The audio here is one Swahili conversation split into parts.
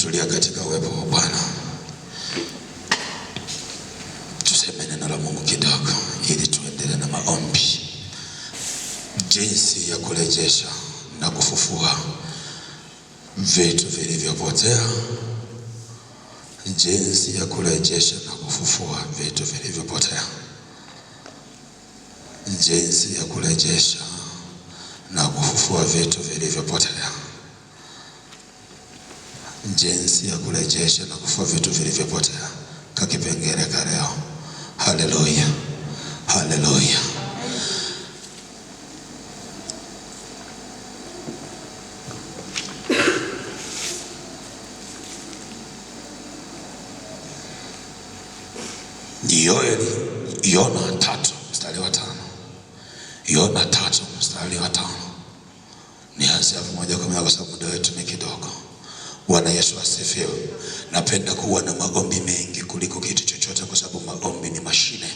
Tulia katika uwepo wa Bwana. Tuseme neno la Mungu kidogo ili tuendelee na maombi. Jinsi ya kurejesha na kufufua vitu vilivyopotea. Jinsi ya kurejesha na kufufua vitu vilivyopotea. Jinsi ya kurejesha na kufufua vitu vilivyopotea. Jinsi ya kurejesha na kufufua vitu vilivyopotea. Kakipengele ka leo. Haleluya. Haleluya. Yona 3 mstari wa 5. Yona 3 mstari wa 5. Nianze hapo moja kwa moja kwa sababu muda wetu ni kidogo. Bwana Yesu asifiwe. Napenda kuwa na maombi mengi kuliko kitu chochote kwa sababu maombi ni mashine.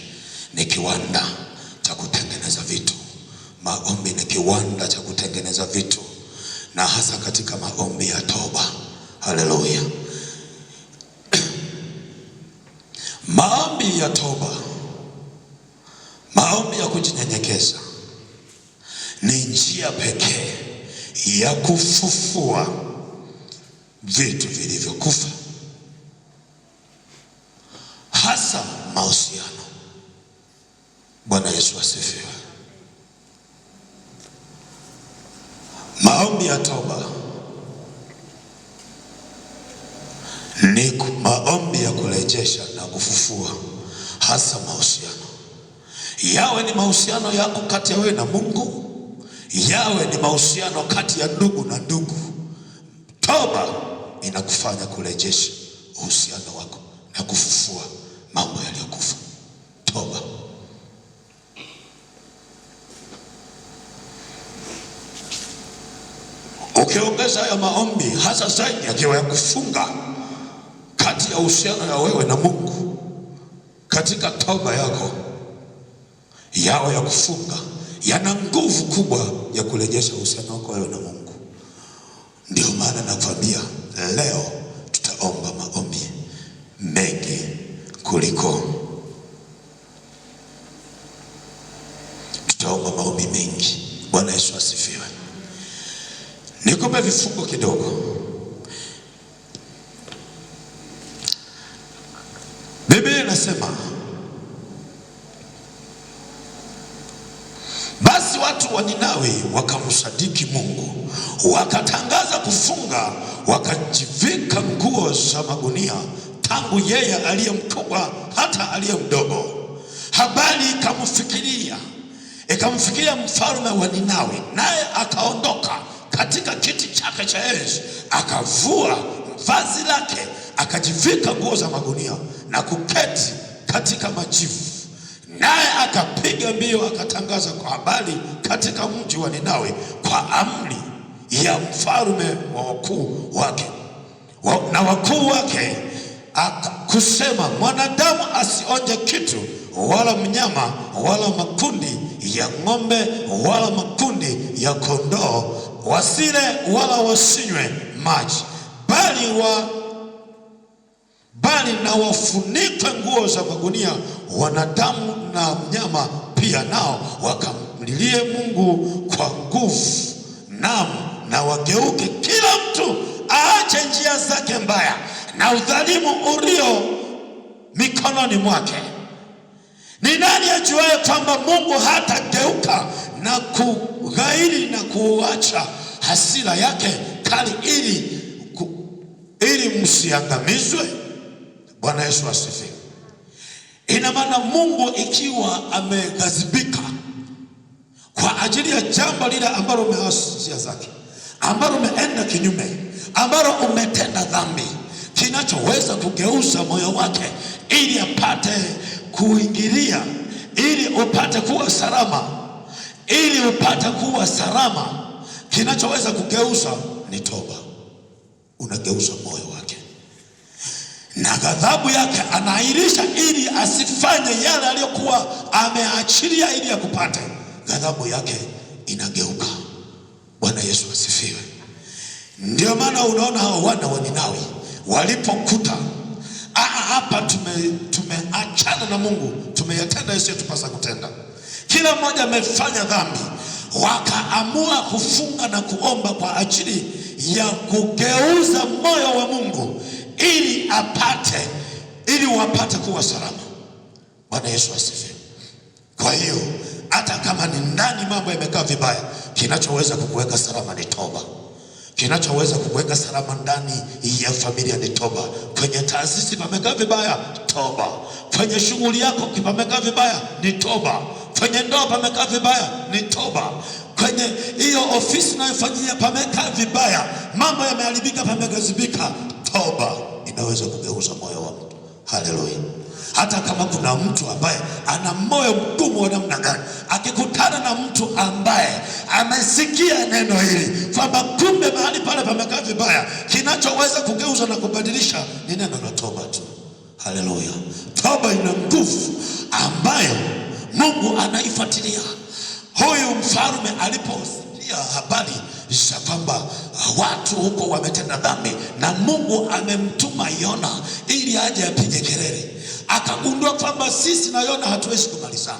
Ni kiwanda cha kutengeneza vitu. Maombi ni kiwanda cha kutengeneza vitu. Na hasa katika maombi ya toba. Haleluya. Maombi ya toba, maombi ya kujinyenyekeza ni njia pekee ya kufufua vitu vilivyokufa, hasa mahusiano. Bwana Yesu asifiwe. Maombi ya toba ni maombi ya kurejesha na kufufua hasa mahusiano. Yawe ni mahusiano yako kati ya wewe na Mungu, yawe ni mahusiano kati ya ndugu na ndugu. Toba inakufanya kurejesha uhusiano wako na kufufua mambo yaliyokufa. Toba. Ukiongeza ya maombi hasa zaidi yakiwa ya kufunga kati ya uhusiano ya wewe na Mungu, katika toba yako yawe ya kufunga, yana nguvu kubwa ya kurejesha uhusiano wako wewe na Mungu. Ndio maana nakwambia leo tutaomba maombi mengi kuliko, tutaomba maombi mengi. Bwana Yesu asifiwe. Nikupe vifungo kidogo. Biblia inasema, basi watu wa Ninawi wakamsadiki Mungu, wakatangaza kufunga, wakajivika nguo za magunia, tangu yeye aliye mkubwa hata aliye mdogo. Habari ikamfikiria mfalme wa Ninawi, naye akaondoka katika kiti chake cha enzi, akavua vazi lake, akajivika nguo za magunia na kuketi katika majivu. Naye akapiga mbio, akatangaza kwa habari katika mji wa Ninawi kwa amri ya mfalme wa wakuu wake na wakuu wake, kusema, mwanadamu asionje kitu, wala mnyama, wala makundi ya ng'ombe, wala makundi ya kondoo, wasile wala wasinywe maji, bali na wafunikwe nguo za magunia, wanadamu na mnyama pia, nao wakamlilie Mungu kwa nguvu, na wageuke kila mtu aache njia zake mbaya na udhalimu ulio mikononi mwake. Ni nani ajuaye kwamba Mungu hatageuka na kughairi na kuacha hasira yake kali ili msiangamizwe? Bwana Yesu asifiwe. Ina maana Mungu ikiwa ameghadhibika kwa ajili ya jambo lile ambalo umeasi njia zake, ambalo umeenda kinyume, ambalo umetenda dhambi, kinachoweza kugeuza moyo wake ili apate kuingilia, ili upate kuwa salama, kinachoweza kugeuza ni toba. Unageuza moyo wake na ghadhabu yake anaahirisha ili asifanye yale aliyokuwa ameachilia ili akupate. Ghadhabu yake inageuka. Bwana Yesu asifiwe. Ndio maana unaona hao wana wa Ninawi walipokuta hapa tumeachana na Mungu, tumeyatenda yasiyotupasa kutenda, kila mmoja amefanya dhambi, wakaamua kufunga na kuomba kwa ajili ya kugeuza moyo wa Mungu ili wapate kuwa salama. Bwana Yesu asifiwe. Kwa hiyo hata kama ni ndani mambo yamekaa vibaya, kinachoweza kukuweka salama ni toba. Kinachoweza kukuweka salama ndani ya familia ni toba. Kwenye taasisi pamekaa vibaya, toba. Kwenye shughuli yako pamekaa vibaya, ni toba. Kwenye ndoa pamekaa vibaya, ni toba. Kwenye hiyo ofisi unayofanyia pamekaa vibaya, mambo yameharibika, pamegazibika, toba inaweza kugeuza moyo wa mtu. Haleluya. Hata kama kuna mtu ambaye ana moyo mgumu wa namna gani, akikutana na mtu ambaye amesikia neno hili kwamba kumbe mahali pale pamekaa vibaya, kinachoweza kugeuza na kubadilisha ni neno la toba tu. Haleluya. Toba ina nguvu ambayo Mungu anaifuatilia. Huyu mfalme aliposikia habari za kwamba watu huko wametenda dhambi na Mungu amemtuma Yona ili aje apige kelele, akagundua kwamba sisi na Yona hatuwezi kumalizana.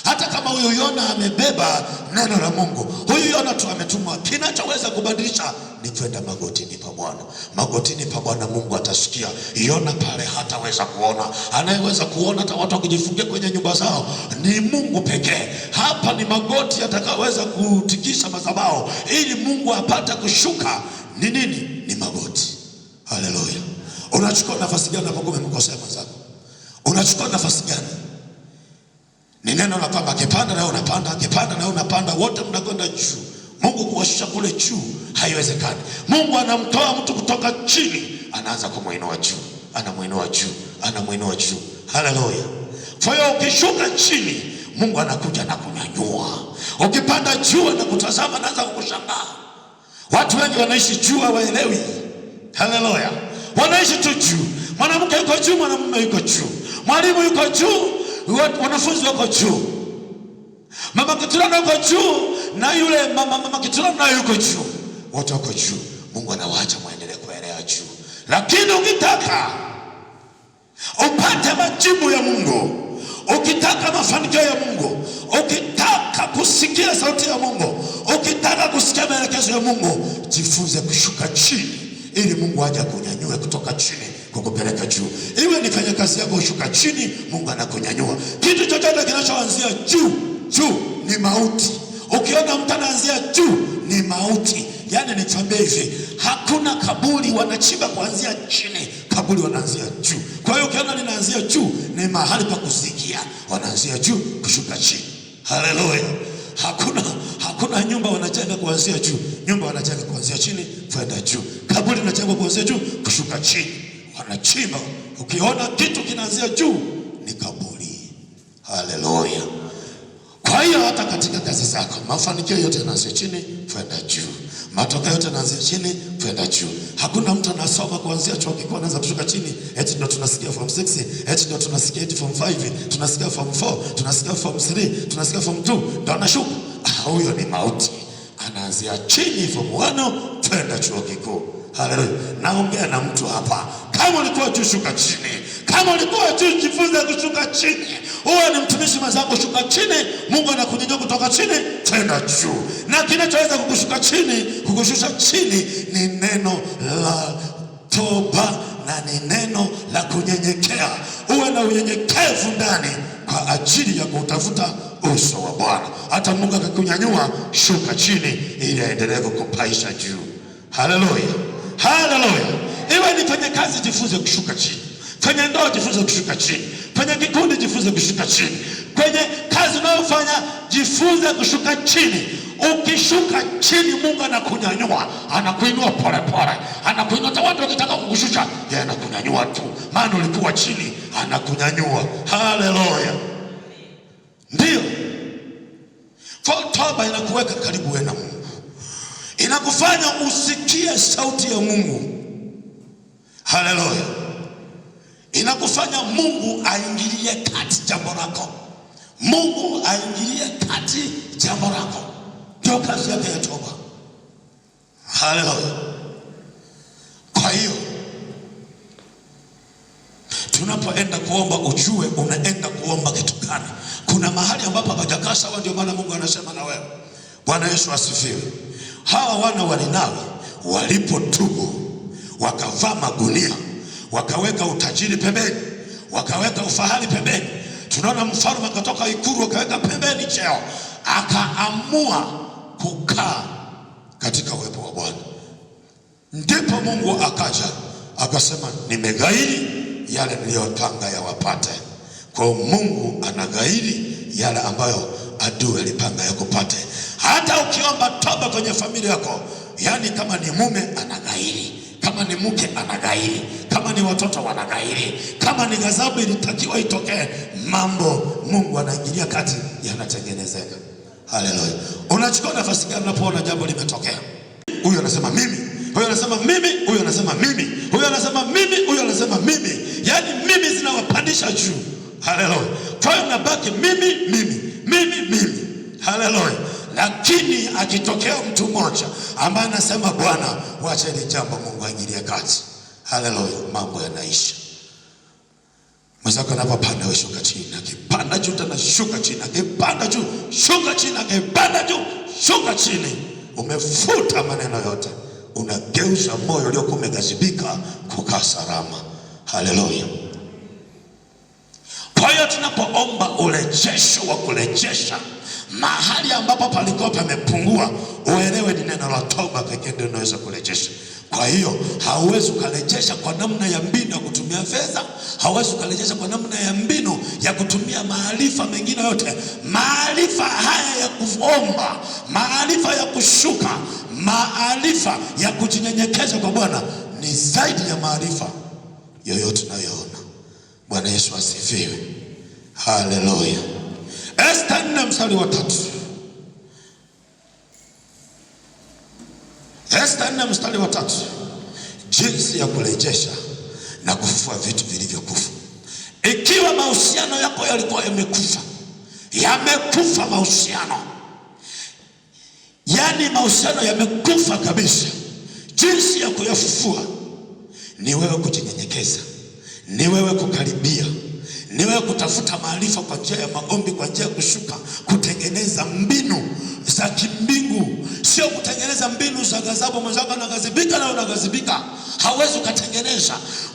Hata kama huyu Yona amebeba neno la Mungu, huyu Yona tu ametumwa, kinachoweza kubadilisha ni kwenda magotini pa Bwana. Magotini pa Bwana Mungu atasikia. Yona pale hataweza kuona. Anayeweza kuona hata watu wakijifungia kwenye nyumba zao ni Mungu pekee. Hapa ni magoti atakaweza kutikisa madhabahu ili Mungu apate kushuka. Ni nini? Ni magoti. Haleluya. Unachukua nafasi gani hapo umemkosea mwenzako? Unachukua nafasi gani? Ni neno la kwamba akipanda na unapanda, akipanda na unapanda, wote mnakwenda juu. Mungu kuwashusha kule juu haiwezekani. Mungu anamtoa mtu kutoka chini, anaanza kumuinua juu, anamuinua juu, anamuinua juu. Haleluya. Kwa hiyo ukishuka chini, Mungu anakuja na kunyanyua. Ukipanda juu anakutazama, anaanza kukushangaa. Watu wengi wanaishi juu hawaelewi. Haleluya. Wanaishi tu juu. Mwanamke yuko juu, mwanamume yuko juu, mwalimu yuko juu, wanafunzi wako juu, mama Kitulano yuko juu, na yule mama Kitulano naye yuko juu. Wote wako juu. Mungu anawaacha muendelee kuelea juu. Lakini ukitaka upate majibu ya Mungu, ukitaka mafanikio ya Mungu, ukitaka kusikia sauti ya Mungu, ukitaka kusikia maelekezo ya Mungu, jifunze kushuka chini ili Mungu aje kunyanyue kutoka chini kukupeleka juu. Iwe ni kwenye kazi yako, ushuka chini, Mungu anakunyanyua. Kitu chochote kinachoanzia juu ni mauti. Ukiona mtu anaanzia juu ni mauti. Yaani nikwambie hivi, hakuna kaburi wanachimba kuanzia chini, kaburi wanaanzia juu. Kwa hiyo ukiona linaanzia juu ni mahali pa kusikia, wanaanzia juu kushuka chini. Haleluya. Hakuna nyumba wanajenga kuanzia juu, nyumba wanajenga kuanzia chini kwenda juu. Kaburi linajengwa kuanzia juu kushuka chini. Wanachimba, ukiona kitu kinaanzia juu ni kaburi. Haleluya. Kwa hiyo hata katika kazi zako, mafanikio yote yanaanzia chini kwenda juu. Matokeo yote yanaanzia chini kwenda juu. Hakuna mtu anasoma kuanzia chuo kikuu anaanza kushuka chini. Eti ndio tunasikia form 6, eti ndio tunasikia form 5, tunasikia form 4, tunasikia form 3, tunasikia form 2, ndio anashuka. Huyo ni mauti. Anaanzia chini form 1 kwenda chuo kikuu. Haleluya. Naongea na mtu hapa. Kama ulikuwa juu, shuka chini. Kama ulikuwa juu, jifunze kushuka chini. Uwe ni mtumishi mwenzako, shuka chini. Mungu anakunyanyua kutoka chini kwenda juu. Na kinachoweza kukushuka chini, kukushusha chini ni neno la toba na ni neno la kunyenyekea. Uwe na unyenyekevu ndani kwa ajili ya kutafuta uso wa Bwana. Hata Mungu akakunyanyua, shuka chini ili aendelee kukupaisha juu. Haleluya. Haleluya. Iwe ni kwenye kazi, jifunze kushuka chini. Kwenye ndoa jifunze kushuka chini. Kwenye kikundi jifunze kushuka chini. Kwenye kazi unayofanya jifunze kushuka chini. Ukishuka chini, Mungu anakunyanyua, anakuinua pole pole. Anakuinua. Hata watu wakitaka kukushusha, yeye anakunyanyua tu. Maana ulikuwa chini, anakunyanyua. Haleluya. Ndio. Toba inakuweka karibu na Mungu. Inakufanya usikie sauti ya Mungu. Haleluya. Inakufanya Mungu aingilie kati jambo lako. Mungu aingilie kati jambo lako. Ndio kazi yake ya toba. Haleluya. Kwa hiyo tunapoenda kuomba ujue unaenda kuomba kitu gani. Kuna mahali ambapo hapajakaa sawa, ndio maana Mungu anasema na wewe. Bwana Yesu asifiwe. Hawa wana wa Ninawi walipotubu, wakavaa magunia, wakaweka utajiri pembeni, wakaweka ufahari pembeni. Tunaona mfalme akatoka ikulu akaweka pembeni cheo, akaamua kukaa katika uwepo wa Bwana. Ndipo Mungu akaja akasema, nimeghairi yale niliyopanga yawapate. Kwa Mungu anaghairi yale ambayo adui alipanga yakupate. Hata ukiomba toba kwenye familia yako, yani kama ni mume anaghairi, kama ni mke anaghairi, kama ni watoto wanaghairi, kama ni ghadhabu ilitakiwa itokee, mambo Mungu anaingilia kati, yanatengenezeka. Haleluya. Unachukua nafasi gani unapoona jambo limetokea? Huyu anasema mimi, huyu anasema mimi, huyu anasema mimi, huyu anasema mimi, huyu anasema mimi. Yani mimi zinawapandisha juu. Haleluya. Kwa hiyo nabaki mimi. Haleluya. Lakini akitokea mtu mmoja ambaye anasema Bwana, wacha ile jambo Mungu aingilie kati. Haleluya, mambo yanaisha. Mwenzako anapopanda wewe shuka chini, akipanda juu tena shuka chini, akipanda juu shuka chini, akipanda juu shuka chini. Umefuta maneno yote, unageuza moyo uliokuwa umegazibika kukaa salama. Haleluya. Kwa hiyo tunapoomba urejesho wa kurejesha mahali ambapo palikuwa pamepungua, uelewe ni neno la toba pekee ndio linaweza kurejesha. Kwa hiyo hauwezi kurejesha kwa namna ya mbinu ya kutumia fedha, hauwezi kurejesha kwa namna ya mbinu ya kutumia maarifa mengine yote. Maarifa haya ya kuomba, maarifa ya kushuka, maarifa ya kujinyenyekeza kwa Bwana ni zaidi ya maarifa yoyote tunayoona. Bwana Yesu asifiwe. Haleluya. Esta 4 mstari wa 3. Esta 4 mstari wa 3. Jinsi ya kurejesha na kufufua vitu vilivyokufa. Ikiwa mahusiano yako yalikuwa yamekufa mahusiano, yani mahusiano yamekufa kabisa, jinsi ya kuyafufua ni wewe kujinyenyekeza, ni wewe kukaribia, ni wewe kutafuta maarifa kwa njia ya maombi, kwa njia ya kushuka, kutengeneza mbinu za kimbingu, sio kutengeneza mbinu za ghadhabu. Mwenzako anagazibika na unagazibika, hauwezi kutengeneza.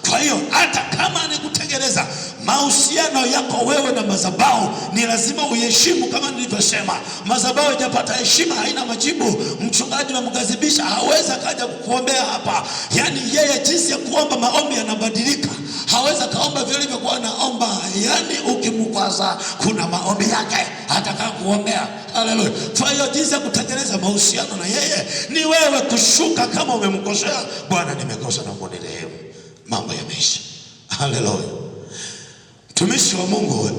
Kwa hiyo hata kama ni kutengeneza mahusiano yako wewe na madhabahu, ni lazima uheshimu. Kama nilivyosema, madhabahu hajapata heshima, haina majibu. Mchungaji unamgazibisha, hawezi kaja kukuombea hapa. Yani yeye jinsi ya kuomba maombi yanabadilika. Hawezi kaomba vile alivyokuwa anaomba. Yani ukimkwaza kuna maombi yake ataka kuombea. Haleluya. Kwa hiyo jinsi ya kutengeneza mahusiano na yeye ni wewe kushuka. Kama umemkosea, Bwana nimekosa na kunirehemu, mambo yameisha. Haleluya. Mtumishi wa Mungu,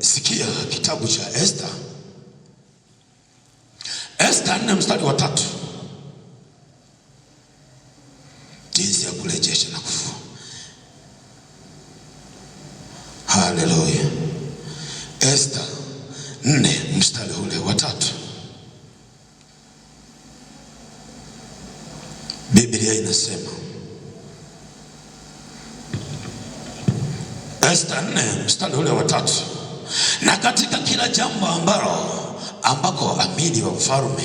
sikia kitabu cha Esta. Esta 4 mstari wa 3. Jinsi ya kurejesha na kufufua. Haleluya. Esta 4 mstari ule wa 3. Biblia inasema, Esta 4 mstari ule wa 3, na katika kila jambo ambako amiri wa mfalme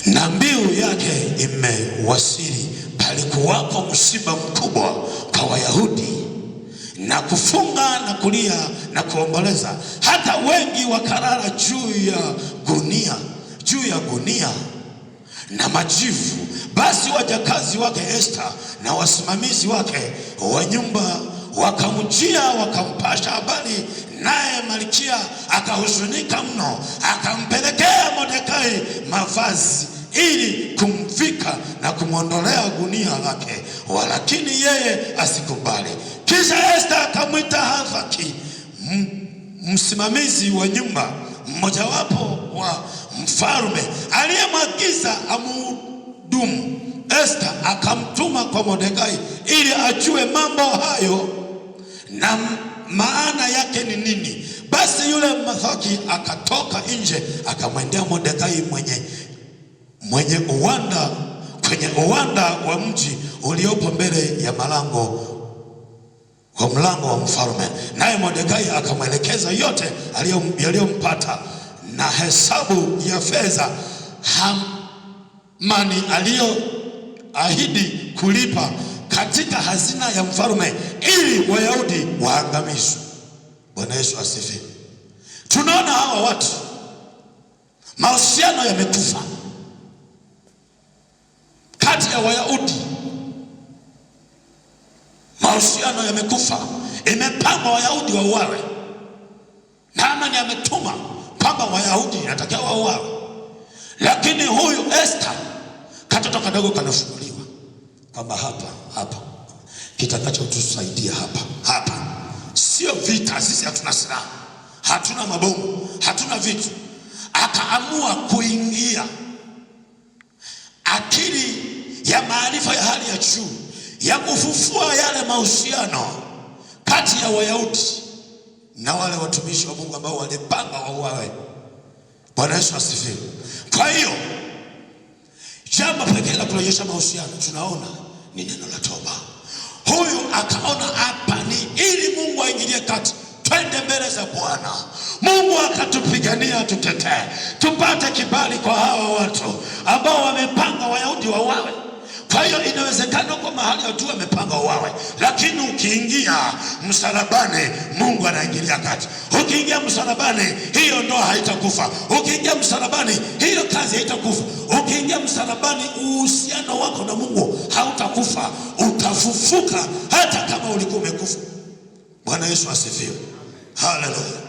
na mbiu yake imewasili, palikuwako msiba mkubwa kwa Wayahudi, na kufunga na kulia na kuomboleza, hata wengi wakalala juu ya gunia na majivu. Basi wajakazi wake Esta na wasimamizi wake wa nyumba wakamjia, wakampasha habari, naye malkia akahuzunika mno, akampelekea Mordekai mavazi ili kumvika na kumwondolea gunia lake, walakini yeye asikubali. Kisha Esta akamwita Hathaki, msimamizi wa nyumba, mmojawapo wa mfalme, aliyemwagiza amudumu. Esta akamtuma kwa Mordekai ili ajue mambo hayo na maana yake ni nini. Basi yule Hathaki akatoka nje, akamwendea Mordekai mwenye uwanda, kwenye uwanda wa mji uliopo mbele ya malango kwa mlango wa mfalme. Naye Mordekai akamwelekeza yote yaliyompata na hesabu ya fedha Hamani aliyoahidi kulipa katika hazina ya mfalme ili Wayahudi waangamizwe. Bwana Yesu asifiwe. Tunaona hawa watu mahusiano yamekufa kati ya Wayahudi. Mahusiano yamekufa, imepangwa Wayahudi wauawe. Hamani ametuma kwamba Wayahudi inatakiwa wauawe, lakini huyu Esther katoto kadogo kanafunuliwa kwamba hapa kitakachotusaidia hapa sio vita. Sisi hatuna silaha, hatuna mabomu, hatuna vitu. Akaamua kuingia akili ya maarifa ya hali ya juu ya kufufua yale mahusiano kati ya Wayahudi na wale watumishi wa Mungu ambao walipanga wauawe. Bwana Yesu asifiwe. Kwa hiyo jambo pekee la kurejesha mahusiano tunaona ni neno la toba. Huyu akaona hapa ni ili Mungu aingilie kati, twende mbele za Bwana. Mungu akatupigania, tutetee, tupate kibali kwa hawa watu ambao wamepanga Wayahudi wauawe. Kwa hiyo inawezekana kwa mahali watu wamepanga wauawe, lakini ukiingia msalabani Mungu anaingilia kati. Ukiingia msalabani hiyo ndoa haitakufa. Ukiingia msalabani hiyo kazi haitakufa. Ukiingia msalabani uhusiano wako na Mungu hautakufa, utafufuka hata kama ulikuwa umekufa. Bwana Yesu asifiwe. Haleluya.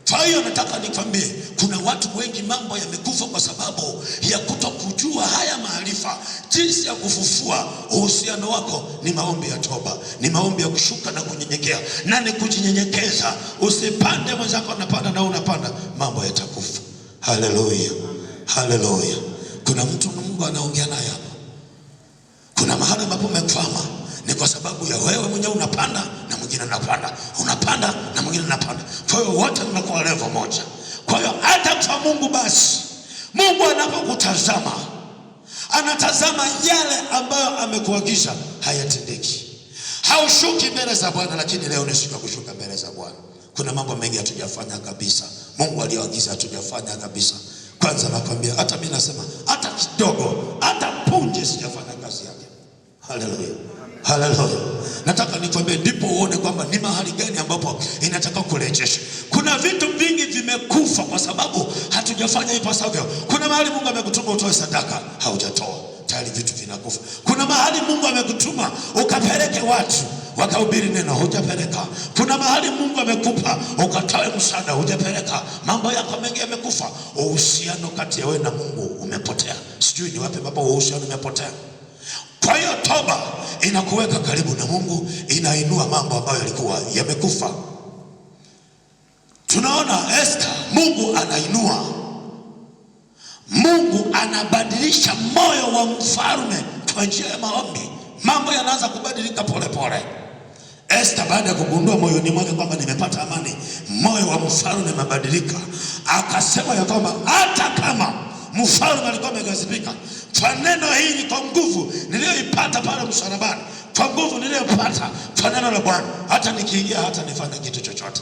Kwa hiyo nataka nikwambie, kuna watu wengi mambo yamekufa kwa sababu ya kutokujua haya maarifa, jinsi ya kufufua uhusiano wako. Ni maombi ya toba, ni maombi ya kushuka na kunyenyekea, na ni kujinyenyekeza. Usipande mwenzako anapanda na unapanda, mambo yatakufa. Haleluya, haleluya. Kuna mtu Mungu anaongea naye hapa. Kuna mahali ambapo umekwama, ni kwa sababu ya wewe mwenyewe unapanda na mwingine anapanda, unapanda na mwingine anapanda. Kwa hiyo wote mnakuwa level moja. Kwa hiyo hata kwa Mungu, basi Mungu anapokutazama anatazama yale ambayo amekuagiza hayatendeki. Haushuki mbele za Bwana, lakini leo ni siku ya kushuka mbele za Bwana. Kuna mambo mengi hatujafanya kabisa. Mungu aliyoagiza hatujafanya kabisa. Kwanza nakwambia, hata mimi nasema hata kidogo, hata punje sijafanya kazi yake. Haleluya. Haleluya. Nataka nikwambie ndipo uone kwamba ni mahali gani ambapo inataka kurejesha. Kuna vitu vingi vimekufa kwa sababu hatujafanya ipasavyo. Kuna mahali Mungu amekutuma utoe sadaka, haujatoa, tayari vitu vinakufa. Kuna mahali Mungu amekutuma ukapeleke watu wakahubiri neno, hujapeleka. Kuna mahali Mungu amekupa ukatoe msaada, hujapeleka. Mambo yako mengi yamekufa. Uhusiano kati ya wewe na Mungu umepotea. Sijui ni wapi ambapo uhusiano umepotea. Kwa hiyo toba inakuweka karibu na Mungu, inainua mambo ambayo yalikuwa yamekufa. Tunaona Esther, Mungu anainua, Mungu anabadilisha moyo wa mfalme kwa njia ya maombi. Mambo yanaanza kubadilika pole pole. Esther baada ya kugundua moyoni mwake kwamba nimepata amani, moyo wa mfalme umebadilika. Akasema ya kwamba hata kama mfalme alikuwa amegazibika, kwa neno hili, kwa nguvu niliyoipata pale msalabani, kwa nguvu niliyopata kwa neno la Bwana, hata nikiingia, hata nifanye kitu chochote.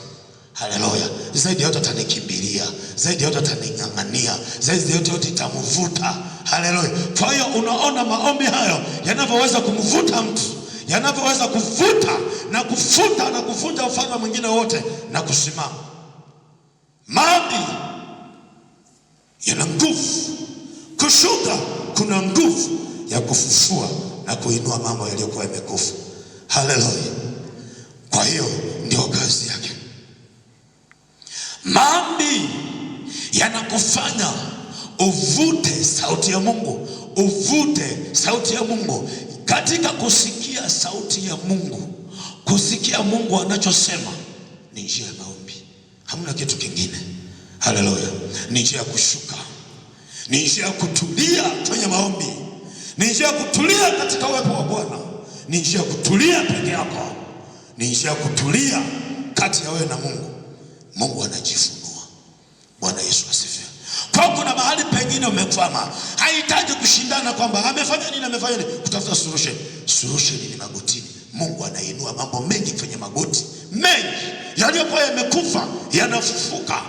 Haleluya. Zaidi yote atanikimbilia, zaidi yote ataning'ang'ania, zaidi yote itamvuta. Haleluya. Kwa hiyo unaona maombi hayo yanavyoweza kumvuta mtu, yanavyoweza kuvuta na kufuta na kuvunja ufalme mwingine wote na kusimama. Maombi yana nguvu. Kushuka kuna nguvu ya kufufua na kuinua mambo yaliyokuwa yamekufa. Haleluya. Kwa hiyo ndio kazi yake. Maombi yanakufanya uvute sauti ya Mungu, uvute sauti ya Mungu. Katika kusikia sauti ya Mungu, kusikia Mungu anachosema, ni njia ya maombi. Hamna kitu kingine. Haleluya. Ni njia ya kushuka, ni njia ya kutulia kwenye maombi, ni njia ya kutulia katika uwepo wa Bwana, ni njia ya kutulia peke yako, ni njia ya kutulia kati ya wewe na Mungu. Mungu anajifunua. Bwana Yesu asifiwe. Kwa Kwa kuna mahali pengine umekwama, haihitaji kushindana kwamba amefanya nini, kutafuta solution. Solution ni magotini. Mungu anainua mambo mengi kwenye magoti, mengi yaliyokuwa yamekufa yanafufuka.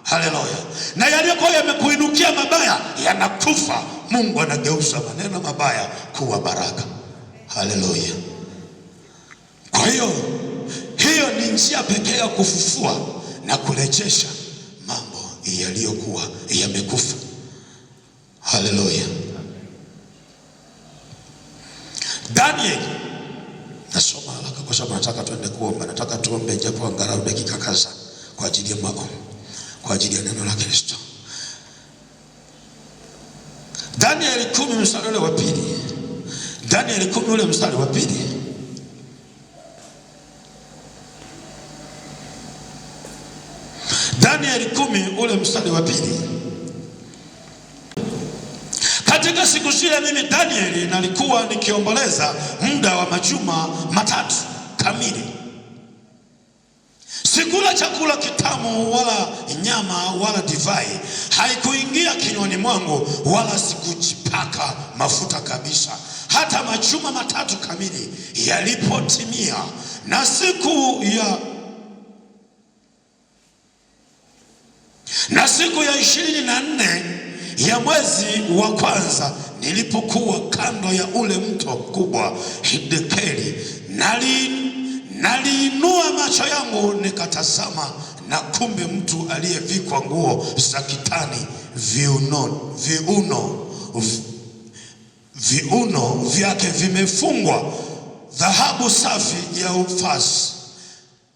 Haleluya. Na yaliyokuwa yamekuinukia mabaya yanakufa. Mungu anageuza maneno mabaya kuwa baraka. Haleluya. Kwa hiyo ni njia pekee ya kufufua na kurejesha mambo yaliyokuwa yamekufa. Haleluya. Daniel, nasoma haraka kwa sababu nataka tuende kuomba. Nataka tuombe japo angalau dakika kadhaa kwa ajili ya maombi, kwa ajili ya neno la Kristo. Daniel 10 mstari ule wa pili. Daniel 10 ule mstari wa pili. Daniel 10 ule mstari wa pili. Katika siku zile mimi Danieli nalikuwa nikiomboleza muda wa majuma 3 kamili. Sikula chakula kitamu wala nyama wala divai haikuingia kinywani mwangu, wala sikujipaka mafuta kabisa, hata majuma 3 kamili yalipotimia, na siku ya 24 ya mwezi wa kwanza, nilipokuwa kando ya ule mto mkubwa Hidekeli, naliinua macho yangu nikatazama, na kumbe mtu aliyevikwa nguo za kitani, viuno vyake vimefungwa dhahabu safi ya ufasi.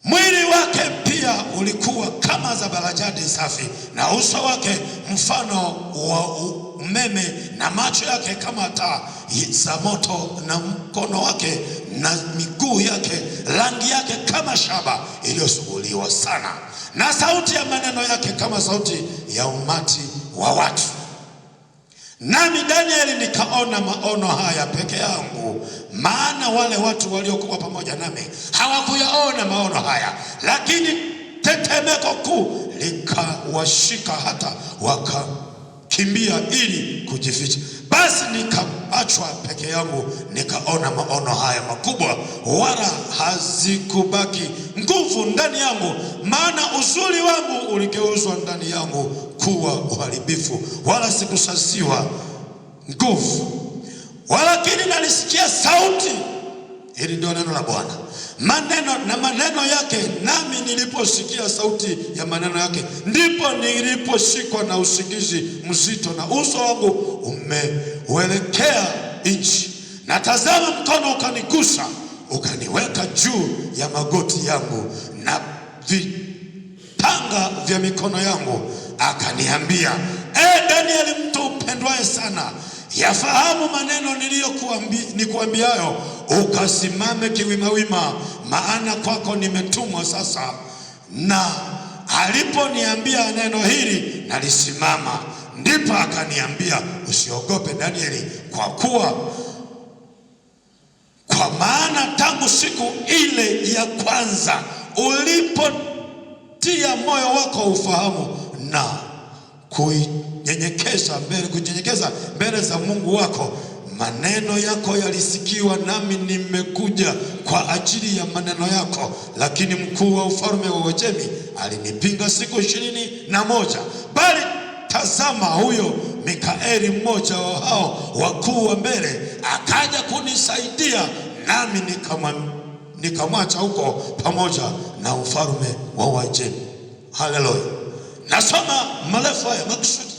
Mwili wake pia ulikuwa kama zabarajadi safi, na uso wake mfano wa umeme, na macho yake kama taa za moto, na mkono wake na miguu yake rangi yake kama shaba iliyosuguliwa sana, na sauti ya maneno yake kama sauti ya umati wa watu. Nami Danieli nikaona maono haya peke yangu, maana wale watu waliokuwa pamoja nami hawakuyaona maono haya, lakini tetemeko kuu likawashika hata wakakimbia ili kujificha. Basi nikaachwa peke yangu, nikaona maono haya makubwa, wala hazikubaki nguvu ndani yangu, maana uzuri wangu uligeuzwa ndani yangu kuwa uharibifu, wala sikusasiwa nguvu. Walakini nalisikia sauti, hili ndio neno la Bwana, maneno yake, nami niliposikia sauti ya maneno yake, ndipo niliposhikwa na usingizi mzito, na uso wangu umeuelekea nchi. Na tazama, mkono ukanigusa, ukaniweka juu ya magoti yangu na vitanga vya mikono yangu, akaniambia, Danieli, mtu upendwaye sana, yafahamu maneno nikuambiayo, ukasimame kiwimawima, maana kwako nimetumwa sasa. Na aliponiambia neno hili, nalisimama. Ndipo akaniambia, usiogope Danieli, kwa maana tangu siku ile ya kwanza ulipotia moyo wako ufahamu na kunyenyekeza mbele za Mungu wako, maneno yako yalisikiwa, nami nimekuja kwa ajili ya maneno yako. Lakini mkuu wa ufalme wa Uajemi alinipinga siku 21. Bali tazama, huyo Mikaeli, mmoja wa hao wakuu wa mbele, akaja kunisaidia, nami nikamwacha huko pamoja na ufalme wa Uajemi. Haleluya. Nasoma marefu haya makusudi.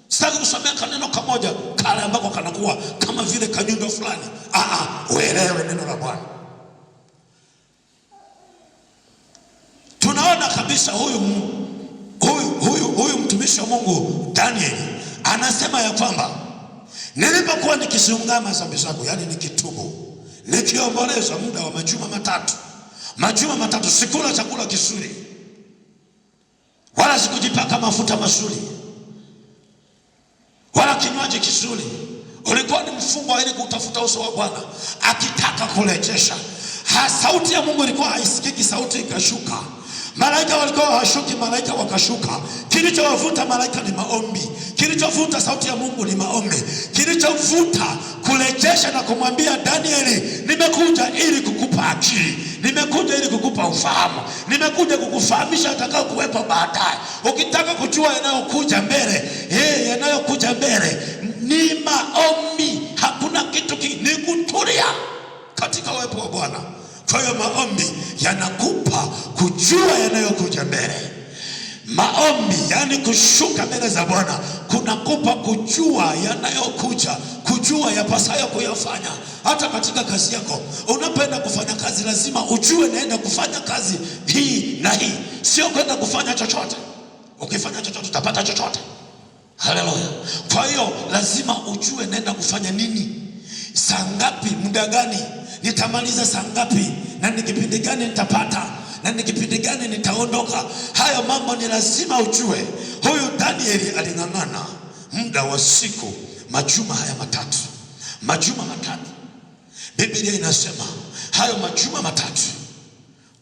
Sitaki kusomea kaneno kamoja kale ambako kanakuwa kama vile kanyundo fulani. Uelewe neno la Bwana. Tunaona kabisa huyu mtumishi wa Mungu Danieli anasema ya kwamba, nilipokuwa nikiziungama dhambi zangu, yani nikitubu, nikiomboleza muda wa majuma matatu, sikula chakula kizuri, wala sikujipaka mafuta mazuri, wala kinywaji kizuri. Ulikuwa ni mfungwa ili kutafuta uso wa Bwana, akitaka kurejesha. Sauti ya Mungu ilikuwa haisikiki, sauti ikashuka. Malaika walikuwa hawashuki, malaika wakashuka. Kilichowavuta malaika ni maombi. Kilichovuta sauti ya Mungu ni maombi. Kilichovuta kurejesha na kumwambia Danieli, nimekuja ili kukupa akili, nimekuja ili kukupa ufahamu, nimekuja kukufahamisha atakao kuwepo baadaye. Ukitaka kujua yanayokuja mbele, yanayokuja mbele ni maombi. Hakuna kitu ni kutulia katika uwepo wa Bwana. Kwa hiyo maombi yanakupa kujua yanayokuja mbele. Maombi, yani kushuka mbele za Bwana, kunakupa kujua yanayokuja, kujua yapasayo kuyafanya. Hata katika kazi yako, unapenda kufanya kazi, lazima ujue naenda kufanya kazi hii na hii, sio kwenda kufanya chochote. Ukifanya chochote utapata chochote. Haleluya. Kwa hiyo lazima ujue naenda kufanya nini, saa ngapi, muda gani, nitamaliza saa ngapi, na ni kipindi gani nitapata, na ni kipindi gani nitaondoka. Hayo mambo ni lazima ujue. Huyu Danieli aling'ang'ana muda wa siku majuma haya matatu. Majuma matatu. Biblia inasema hayo majuma matatu.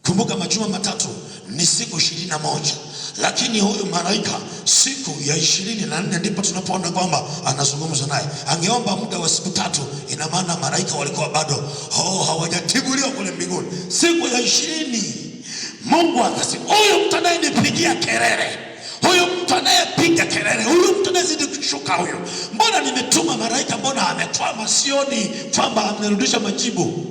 Kumbuka majuma matatu ni siku 21. Lakini huyu malaika siku ya 24 ndipo tunapoona kwamba anazungumza naye. Angeomba muda wa siku 3, ina maana malaika walikuwa bado hawajatibuliwa kule mbinguni. Siku ya 20 Mungu akasema, huyu mtu anayenipigia kelele, huyu mtu anayepiga kelele, huyu mtu anayezidi kushuka, huyu mbona nimetuma malaika, mbona amekwama, sioni kwamba amerudisha majibu.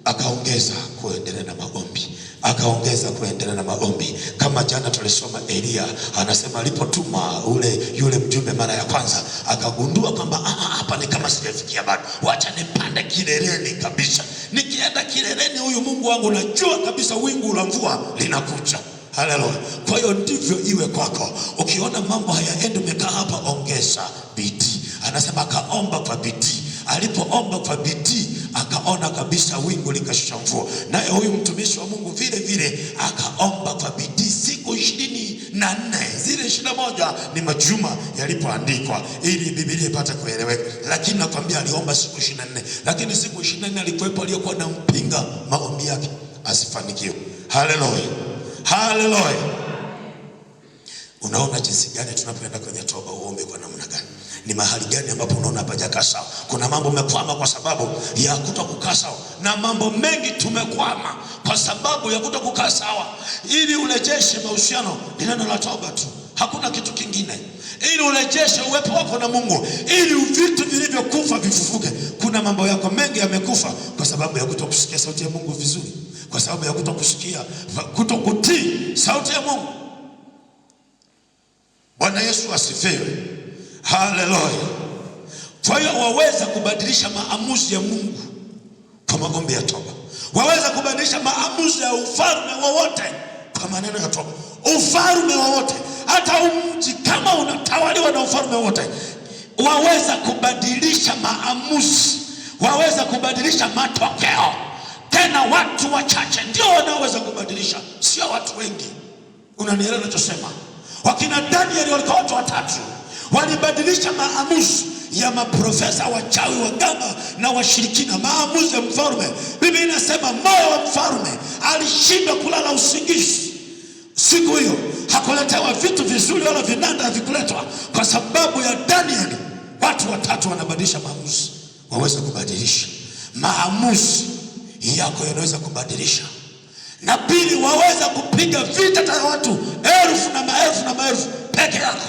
Akaongeza kuendelea na maombi. Akaongeza kuendelea na maombi. Kama jana tulisoma Elia, anasema alipotuma yule mjumbe mara ya kwanza, akagundua kwamba hapa ni kama sijafikia bado, wacha nipande kileleni kabisa. Nikienda kileleni, huyu Mungu wangu najua kabisa wingu la mvua linakuja. Haleluya. Kwa hiyo ndivyo iwe kwako. Ukiona mambo hayaendi, umekaa hapa, ongeza bidii. Anasema akaomba kwa bidii. Alipoomba kwa bidii, akaona kabisa wingu likashusha mvua. Naye huyu mtumishi wa Mungu vile vile akaomba kwa bidii siku 24. Zile 21 ni majuma yalipoandikwa ili Biblia ipate kueleweka. Lakini nakwambia aliomba siku 24. Lakini siku 24 alikuwepo aliyokuwa na mpinga maombi yake asifanikiwe. Haleluya. Haleluya. Unaona jinsi gani tunapoenda kwenye toba, uombe kwa namna gani? Ni mahali gani ambapo unaona hapajakaa sawa? Kuna mambo umekwama kwa sababu ya kutokukaa sawa, na mambo mengi tumekwama kwa sababu ya kutokukaa sawa. Ili urejeshe mahusiano, ni neno la toba tu, hakuna kitu kingine. Ili urejeshe uwepo wako na Mungu, ili vitu vilivyokufa vifufuke. Kuna mambo yako mengi yamekufa kwa sababu ya kutokusikia sauti ya Mungu vizuri, kwa sababu ya kutokutii sauti ya Mungu. Bwana Yesu asifiwe. Haleluya. Kwa hiyo waweza kubadilisha maamuzi ya Mungu kwa maombi ya toba. Waweza kubadilisha maamuzi ya ufalme wowote kwa maneno ya toba. Ufalme wowote, hata mji kama unatawaliwa na ufalme wowote, waweza kubadilisha maamuzi, waweza kubadilisha matokeo. Tena watu wachache ndio wanaoweza kubadilisha, sio watu wengi. Unanielewa ninachosema? Wakina Danieli walikuwa watu 3. Walibadilisha maamuzi ya maprofesa, wachawi, waganga na washirikina, maamuzi ya mfalme. Biblia inasema moyo wa mfalme alishindwa kulala usingizi. Siku hiyo hakuletewa vitu vizuri wala vinanda havikuletwa kwa sababu ya Danieli. Watu 3 wanabadilisha maamuzi. Waweza kubadilisha maamuzi yako, yanaweza kubadilisha. Na pili, waweza kupiga vita ta watu elfu na maelfu na maelfu peke yako.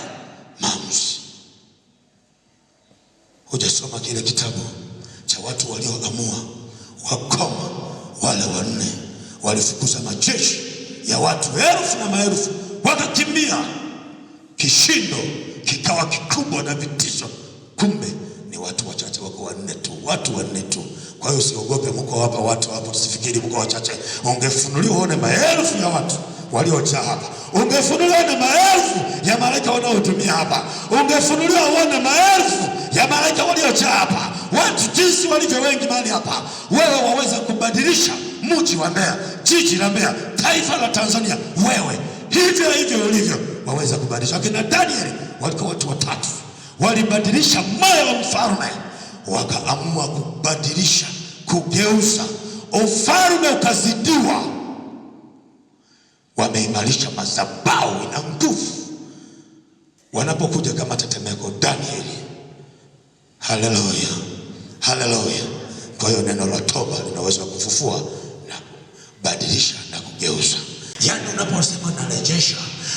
Maamuzi. Hujasoma kile kitabu cha watu walioamua wakoma? Wale 4 walifukuza majeshi ya watu elfu na maelfu, wakakimbia. Kishindo kikawa kikubwa na vitisho. Kumbe ni watu wachache, wako 4 tu, watu 4 tu. Kwa hiyo usiogope, mko hapa watu hapo, tusifikiri mko wachache. Ungefunuliwa uone maelfu ya watu waliojaa hapa. Ungefunuliwa uone maelfu ya malaika wanaotumia hapa. Ungefunuliwa uone maelfu ya malaika waliojaa hapa. Watu jinsi walivyo wengi mahali hapa. Wewe waweza kubadilisha mji wa Mbeya, jiji la Mbeya, taifa la Tanzania. Wewe hivyo ulivyo waweza kubadilisha. Akina Danieli walikuwa watu 3. Walibadilisha moyo wa mfalme, wakaamua kubadilisha, kugeuza. Ufalme ukazidiwa. wameimarisha madhabahu na nguvu. Wanapokuja kama tetemeko, Danieli. Haleluya, haleluya. Kwa hiyo neno la toba linaweza kufufua na kubadilisha na kugeuza. Yaani unaposema narejesha,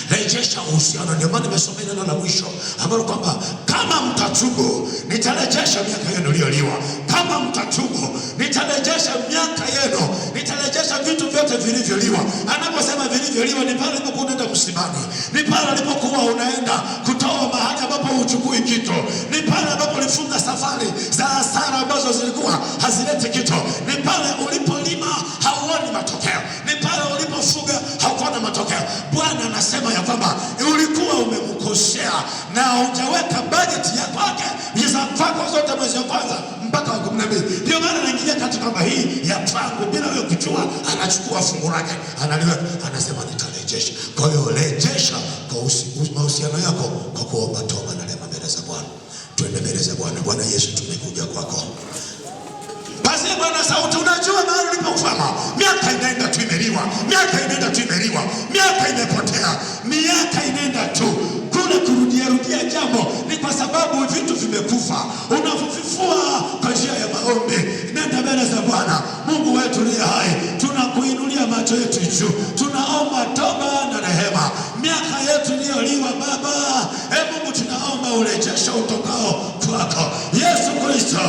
rejesha uhusiano. Ndio maana nimesomea neno la mwisho ambalo kwamba kama mtatubu nitarejesha miaka yenu iliyoliwa. Kama mtatubu nitarejesha miaka yenu, nitarejesha vitu vyote vilivyoliwa. Anaposema vilivyoliwa ni pale ulipokuwa unaenda msibani, ni pale ulipokuwa unaenda kutoa mahali ambapo uchukui kitu, ni pale ambapo ulifunga safari za hasara ambazo zilikuwa hazileti kitu, ni pale ulipolima hauoni matokeo, ni pale ulipofuga haukuona matokeo. Bwana anasema ya kwamba ulikuwa umemkosea na hujaweka bajeti ya kwake za kwako zote mwezi wa kwanza mpaka wa 12. Ndio maana anaingia katika kama hii ya pango bila wewe kujua, anachukua fungu lake analiweka, anasema nitarejesha. Kwa hiyo rejesha kwa mahusiano yako kwa kuomba toba na rehema mbele za Bwana. Tuende mbele za Bwana. Bwana Yesu, tumekuja kwako. Basi Bwana, sauti unajua mahali ulipokwama. Miaka inaenda tu imeliwa, miaka inaenda tu imeliwa, miaka imepotea, miaka inaenda tu. Kule kurudia jambo ni kwa sababu vitu vimekufa. Unavifufua kwa njia ya maombi. Nenda mbele za Bwana. Mungu wetu ni hai, tunakuinulia macho yetu juu, tunaomba toba na rehema. Miaka yetu iliyoliwa Baba, Mungu tunaomba urejeshe utokao kwako Yesu Kristo.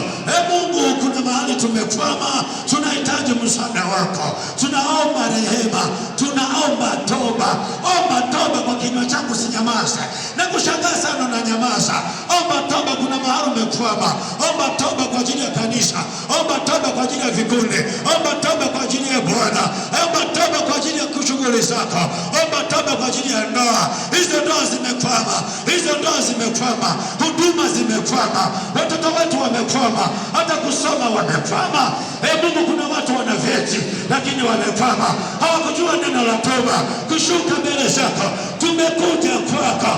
Mungu, kuna mahali tumekwama, tunahitaji msaada wako. Tunaomba rehema, tunaomba toba. Omba toba kwa kinywa changu, sinyamaze. Na kushangaa sana na nyamaza. Omba toba, kuna mahali umekwama. Omba toba kwa ajili ya kanisa. Omba toba kwa ajili ya vikundi. Omba toba kwa ajili ya Bwana. Omba toba kwa ajili ya shughuli zako. Omba toba kwa ajili ya ndoa. Hizo ndoa zimekwama, hizo ndoa zimekwama, huduma zimekwama, watoto wetu wamekwama, hata kusoma wamekwama. Mungu, kuna watu wana vyeti lakini wamekwama, hawakujua neno la toba, kushuka mbele zako. Tumekuja kwako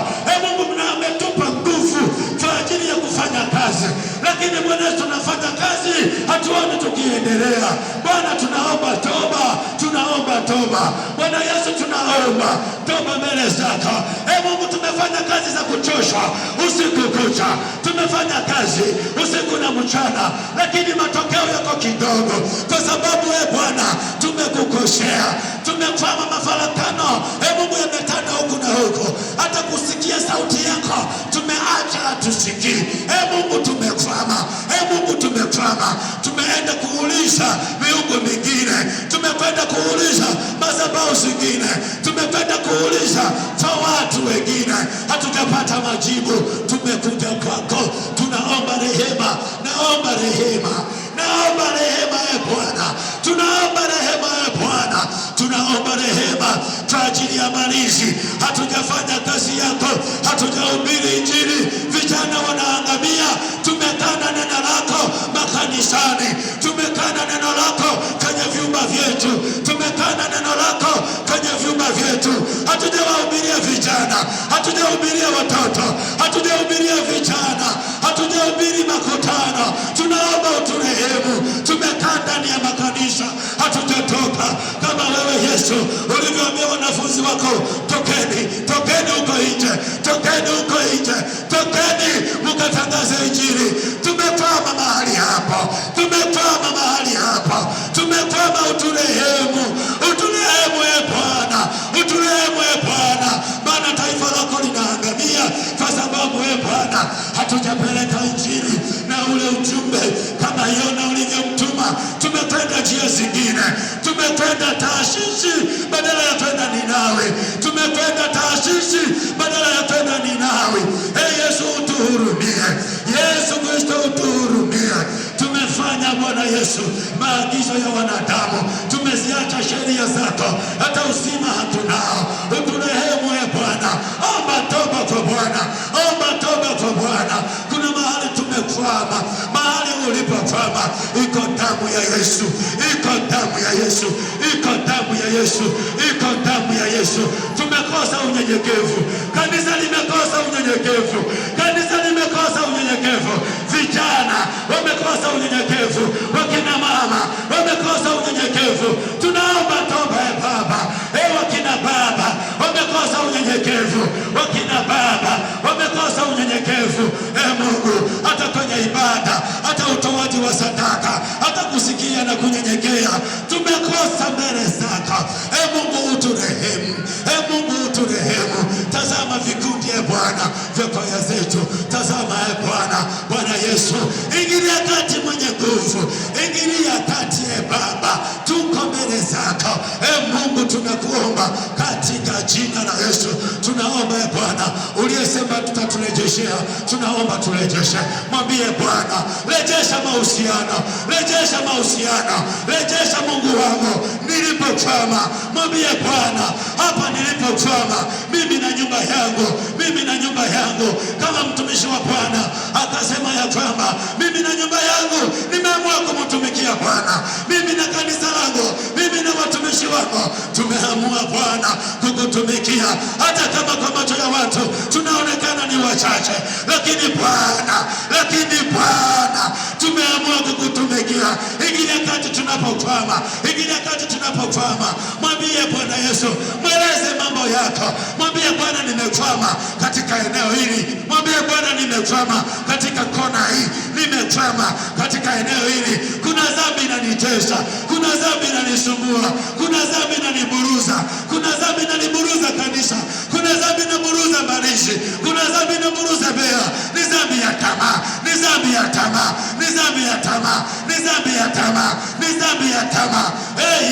Mungu, ametupa nguvu kwa ajili ya kufanya kazi, lakini Bwana tunafanya kazi hatuoni tukiendelea. Bwana tunaomba toba, tunaomba toba. Bwana Yesu tunaomba toba mbele zako. Mungu, tumefanya kazi za kuchosha usiku kucha, tumefanya kazi usiku na mchana, lakini matokeo yako kidogo, kwa sababu Bwana tumekukosea. Tumekwama, mafarakano Mungu yametanda huku na huku, hata kusikia sauti yako tumeacha tusikii. Mungu tumekwama, Mungu tumekwama. Tumeenda kuuliza miungu mingine, tumekwenda kuuliza madhabahu zingine, tumekwenda kuuliza kwa watu wengine, hatujapata majibu. Tumekuja kwako, tunaomba rehema, naomba rehema, naomba rehema Bwana, tunaomba rehema Bwana, tunaomba rehema kwa ajili ya malizi. Hatujafanya kazi yako, hatujahubiri Injili, vijana wanaangamia. Tumekana neno lako makanisani, tumekana neno lako kwenye vyumba vyetu, tumekana neno lako kwenye vyumba vyetu. Hatujawahubiria vijana, hatujahubiria watoto, hatujahubiria vijana, hatujahubiri makutano. Tunaomba uturehemu. Tumekaa ndani ya makanisa, hatujatoka kama wewe Yesu ulivyoambia wanafunzi wako, tokeni, tokeni huko nje, tokeni huko nje, tokeni mkatangaze Injili. Tumekwama mahali hapo, tumekwama mahali hapo, tumekwama. Uturehemu, uturehemu Bwana, uturehemu Bwana, maana taifa lako linaangamia kwa sababu Bwana hatujapeleka Injili na ule ujumbe kama Yona ulivyomtuma. Tumekwenda njia zingine, tumekwenda Tarshishi badala ya kwenda Ninawi, tumekwenda Tarshishi badala ya kwenda Ninawi. Yesu utuhurumie, Yesu Kristo utuhurumie. Tumefanya Bwana Yesu maagizo ya wanadamu, tumeziacha sheria zako, hata uzima hatunao. Uturehemu Bwana. Omba toba kwa Bwana, omba toba kwa Bwana. Kuna mahali tumekwama, mahali ulipokwama, iko damu ya Yesu, iko damu ya Yesu, iko damu ya Yesu, iko damu ya Yesu. Tumekosa unyenyekevu, kanisa limekosa unyenyekevu, kanisa limekosa unyenyekevu. Vijana wamekosa unyenyekevu, wakina mama wamekosa unyenyekevu. Tunaomba toba Baba, wakina baba kulia na kunyenyekea, tumekosa mbele zako. Mungu uturehemu, Mungu uturehemu. Tazama vikundi Bwana vya kwaya zetu, tazama Bwana. Bwana Yesu, ingilia kati mwenye nguvu, ingilia kati Baba, tuko mbele zako Mungu, tunakuomba katika jina la Yesu. Tunaomba Bwana, uliyesema tutaturejeshea, tunaomba turejeshe. Mwambie Bwana, rejesha mahusiano, rejesha mahusiano, rejesha Mungu wangu nilipokwama. Mwambie Bwana, hapa nilipokwama mimi na nyumba yangu, mimi na nyumba yangu, kama mtumishi wa Bwana akasema ya kwamba mimi na nyumba yangu nimeamua kumtumikia Bwana, mimi na kanisa langu, mimi na watumishi wako tumeamua Bwana kukutumikia, hata kama kwa macho ya watu tunaonekana ni wachache, lakini Bwana tumeamua kukutumikia. Ingilia kati tunapokwama, ingilia kati tunapokwama. Mwambie Bwana Yesu, mweleze mambo yako. Mwambie Bwana, nimekwama katika eneo hili. Mwambie Bwana, nimekwama katika kona hii, nimekwama katika eneo hili. Kuna dhambi inanitesa, kuna dhambi inanisumbua, kuna dhambi inaniburuza, kuna dhambi inaniburuza kanisa, kuna dhambi inaburuza marishi, kuna dhambi inaburuza bea. Ni dhambi ya tamaa, ni dhambi ya tamaa, ni dhambi ya tamaa, ni dhambi ya tamaa, ni dhambi ya tamaa.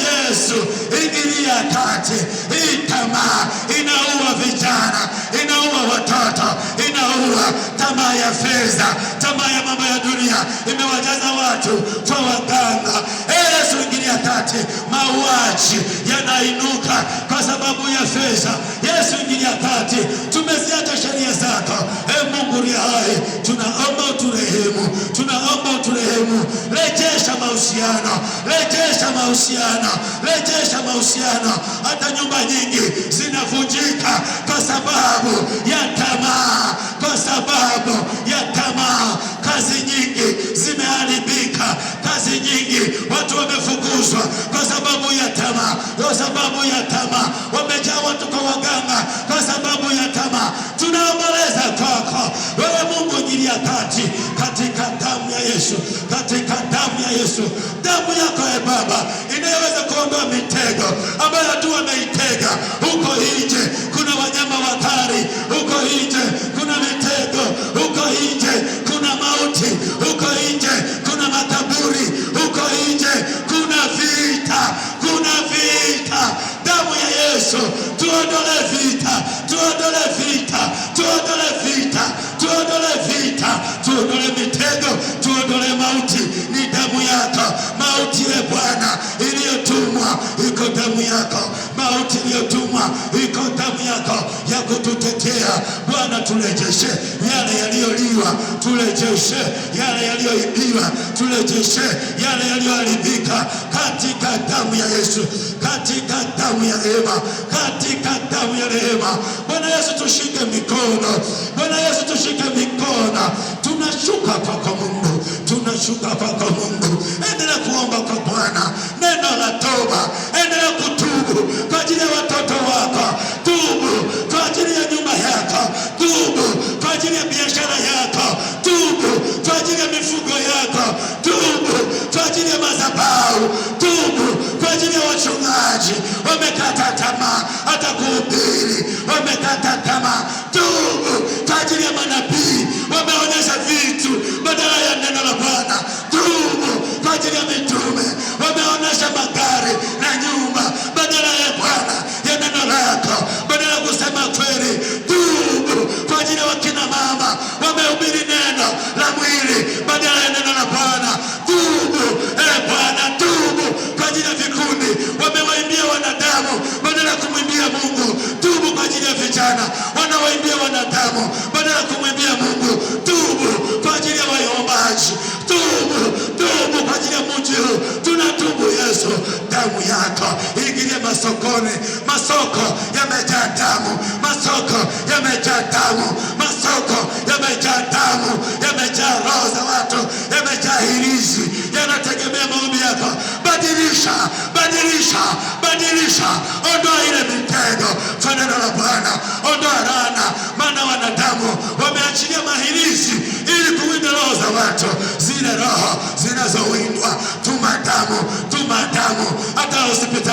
Yesu, ingilia kati. Hii tamaa inaua vijana, inaua watoto, inaua tamaa ya fedha, tamaa ya mambo ya dunia imewajaza watu kwa waganga. Yesu, ingilia kati. Mauaji yanainuka kwa sababu ya fedha. Yesu, ingilia kati. Tumeziacha sheria zako Mungu ni hai, tunaomba uturehemu, tunaomba uturehemu. Rejesha mahusiano, rejesha mahusiano, rejesha mahusiano. Hata nyumba nyingi zinavunjika kwa sababu ya tamaa, kwa sababu ya tamaa. Kazi nyingi zimeharibika, kazi nyingi watu wamefukuzwa kwa sababu ya tamaa, kwa sababu ya tamaa. Wamejaa watu kwa waganga kwa sababu ya tamaa. Tunaomboleza kwako wewe Mungu, ingilia kati katika damu ya Yesu, katika damu ya Yesu. Damu yako Baba inayoweza kuondoa mitego ambayo watu wameitega huko nje. Kuna wanyama wakali huko nje, kuna mitego huko nje, kuna mauti huko nje, kuna makaburi huko nje, kuna vita, kuna vita. Damu ya Yesu, tuondolee vita, tuondolee vita, tuondolee vita, tuondolee vita, tuondolee mitego, tuondolee mauti. Ni damu yako. Mauti Bwana iliyotumwa, iko damu yako. Mauti iliyotumwa, iko damu yako ya kututetea. Bwana, turejeshe yale yaliyoliwa, turejeshe yale yaliyoibiwa, turejeshe yale yaliyoharibika katika damu ya Yesu, katika damu ya rehema, katika damu ya rehema. Bwana Yesu, tushike mikono. Bwana Yesu, tushike mikono. Tunashuka kwako Mungu, tunashuka kwako Mungu. Endelea kuomba kwa Bwana neno la toba, endelea kutubu kwa ajili ya watoto wako, tubu kwa ajili ya nyumba yako, tubu kwa ajili ya biashara yako, tubu kwa ajili ya mifugo yako, tubu kwa ajili ya madhabahu, tubu kwa ajili ya wachungaji wamekata tamaa hata kuhubiri, wamekata tamaa. Tubu kwa ajili ya manabii wameonyesha vitu badala ya neno la Bwana. Tubu kwa ajili ya mitume wameonyesha magari na nyumba badala ya Bwana ya neno lako, badala ya kusema kweli. Tubu kwa ajili ya wakina mama wamehubiri neno la mwili badala ya neno la Bwana. Tubu Bwana, tubu kwa ajili ya vikundi wamewaimbia wanadamu badala ya kumwimbia Mungu. Tubu kwa ajili ya vijana wanawaimbia wanadamu badala ya kumwimbia Mungu. Tubu kwa ajili ya waombaji, tubu, tubu kwa ajili ya mji huu. Tunatubu Yesu, damu yako ingilie masokoni. Masoko yamejaa damu, masoko yamejaa damu, masoko yamejaa damu, yamejaa roho za watu, yamejaa hirizi, yanategemea maombi yako. Badilisha, badilisha, badilisha. Ondoa ile mitego kwa neno la Bwana, ondoa laana, maana wanadamu wameachilia mahirizi ili kuwinda roho za watu. Zile roho zinazowindwa, tuma damu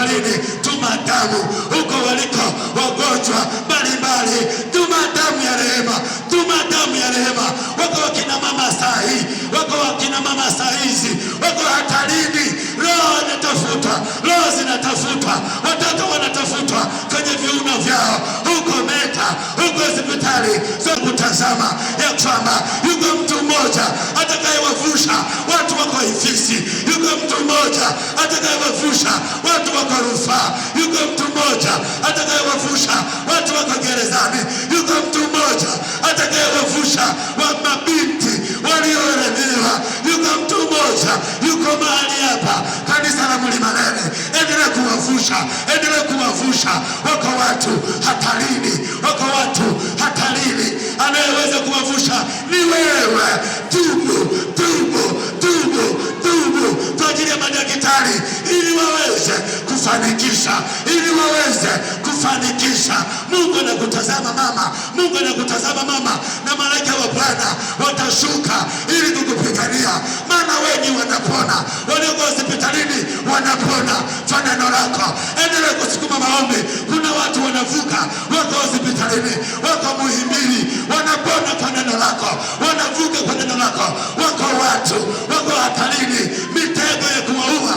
hospitalini, tuma damu. Huko waliko wagonjwa mbalimbali, tuma damu ya rehema, tuma damu ya rehema. Wako wakina mama saa hii, wako wakina mama saa hizi, wako hatarini. Roho inatafutwa, roho zinatafutwa, watoto wanatafutwa kwenye viuno vyao, huko Meta, huko hospitali za kutazama ya kwamba yuko mtu mmoja atakayewavusha watu wako Ifisi, yuko mtu mmoja atakayewavusha watu wako Rufaa, yuko mtu mmoja atakayewavusha watu wako gerezani, yuko mtu mmoja atakayewavusha wa mabinti walioelemewa, yuko mtu mmoja yuko mahali hapa kanisa la Mlima Nene. Endelea kuwavusha, endelea kuwavusha. Wako watu hatarini, wako watu hatarini. Anayeweza kuwavusha ni wewe. Tubu, tubu, tubu, tubu kwa ajili ya madaktari, ili waweze kufanikisha, ili waweze kufanikisha. Mungu anakutazama mama, Mungu anakutazama mama, na malaika wa Bwana watashuka ili kukupigania, maana wengi wanapona, walioko hospitalini wanapona kwa neno lako. Endelea kusukuma maombi. Kuna watu wanavuka, wako hospitalini, wako Muhimbili, wanapona kwa neno lako, wanavuka kwa neno lako. Wako watu wako hatarini, mitego ya kuwaua,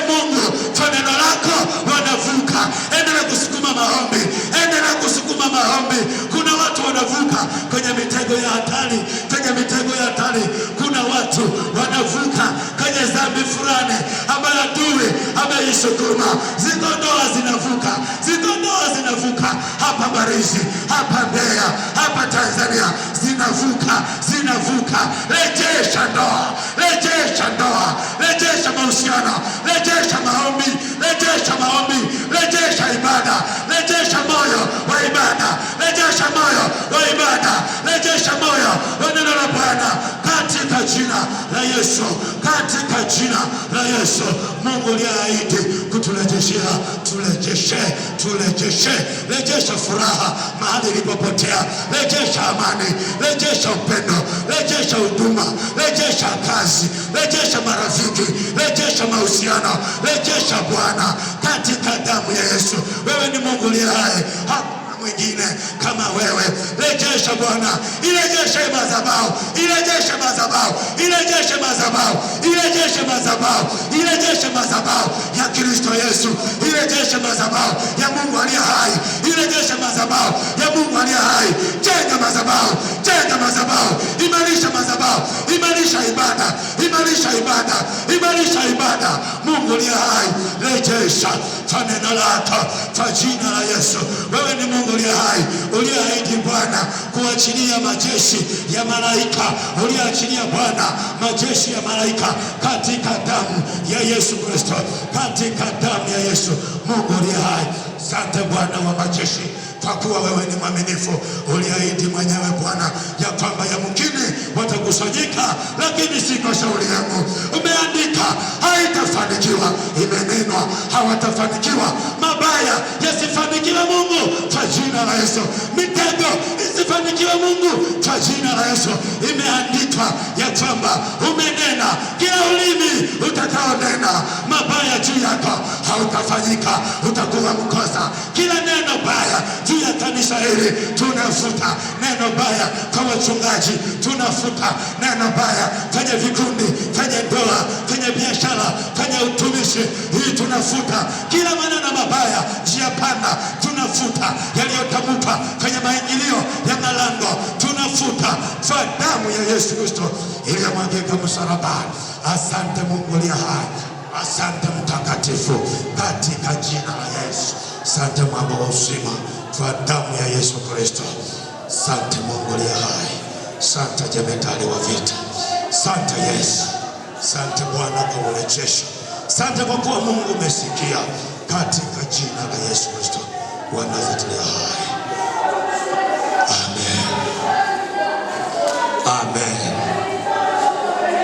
Mungu kwa neno lako wanavuka. Endelea kusukuma maombi, endelea kusukuma maombi. Kuna watu wanavuka kwenye mitego ya hatari, kwenye mitego ya hatari. Kuna watu wanavuka kwenye dhambi fulani ambayo adui ameisukuma. Ziko ndoa zinavuka, ziko ndoa zinavuka hapa Mbarizi, hapa Mbeya, hapa Tanzania, zinavuka, zinavuka. Rejesha ndoa, rejesha ndoa, rejesha mahusiano, rejesha maombi, rejesha maombi, rejesha ibada, rejesha moyo wa ibada, rejesha moyo wa ibada, rejesha moyo wa neno la Bwana katika jina la Yesu, katika jina la Yesu. Mungu aliahidi kuturejeshea, turejeshe, turejeshe. Rejesha furaha mahali ilipopotea, rejesha amani, rejesha upendo, rejesha huduma, rejesha kazi, rejesha marafiki, rejesha mahusiano, rejesha Bwana katika damu ya Yesu. Wewe ni Mungu aliye hai, mwingine kama wewe. Rejesha Bwana, irejeshe madhabahu, irejeshe madhabahu, irejeshe madhabahu, irejeshe madhabahu, irejeshe madhabahu ya Kristo Yesu, irejeshe madhabahu ya Mungu aliye hai, irejeshe madhabahu ya Mungu aliye hai. Jenga madhabahu, jenga madhabahu, imarisha madhabahu, imarisha ibada, imarisha ibada, imarisha ibada. Mungu aliye hai, rejesha kwa neno lako kwa jina la Yesu. Wewe ni Mungu uliye hai, uliyeahidi Bwana kuachilia majeshi ya malaika, uliyeachilia Bwana majeshi ya malaika katika damu ya Yesu Kristo, katika damu ya Yesu. Mungu uliye hai, asante Bwana wa majeshi, kwa kuwa wewe ni mwaminifu. Uliahidi mwenyewe Bwana ya kwamba yamkini watakusanyika, lakini si kwa shauri yangu. Umeandika haitafanikiwa, imenenwa hawatafanikiwa. Mabaya yasifanikiwe Mungu kwa jina la Yesu, mitego isifanikiwe Mungu kwa jina la Yesu. Imeandikwa ya kwamba umenena, kila ulimi utakaonena mabaya juu yako hautafanyika, utakuwa mkosa. Kila neno baya juu ya kanisa hili tunafuta. Neno baya kwa wachungaji tunafuta. Neno baya kwenye vikundi, kwenye ndoa, kwenye biashara, kwenye utumishi, hii tunafuta. Kila maneno mabaya, njia panda tunafuta. Yaliyotamkwa kwenye maingilio ya malango tunafuta kwa damu ya Yesu Kristo iliyomwagika msalabani. Asante Mungu aliye hai, asante Mtakatifu, katika jina la Yesu. Asante Mwamba wa uzima, kwa damu ya Yesu Kristo. Asante Mungu aliye hai, asante Jemedari wa vita, asante Yesu, asante Bwana kwa urejesho, asante kwa kuwa Mungu umesikia, katika jina la Yesu Kristo wa Nazareti hai.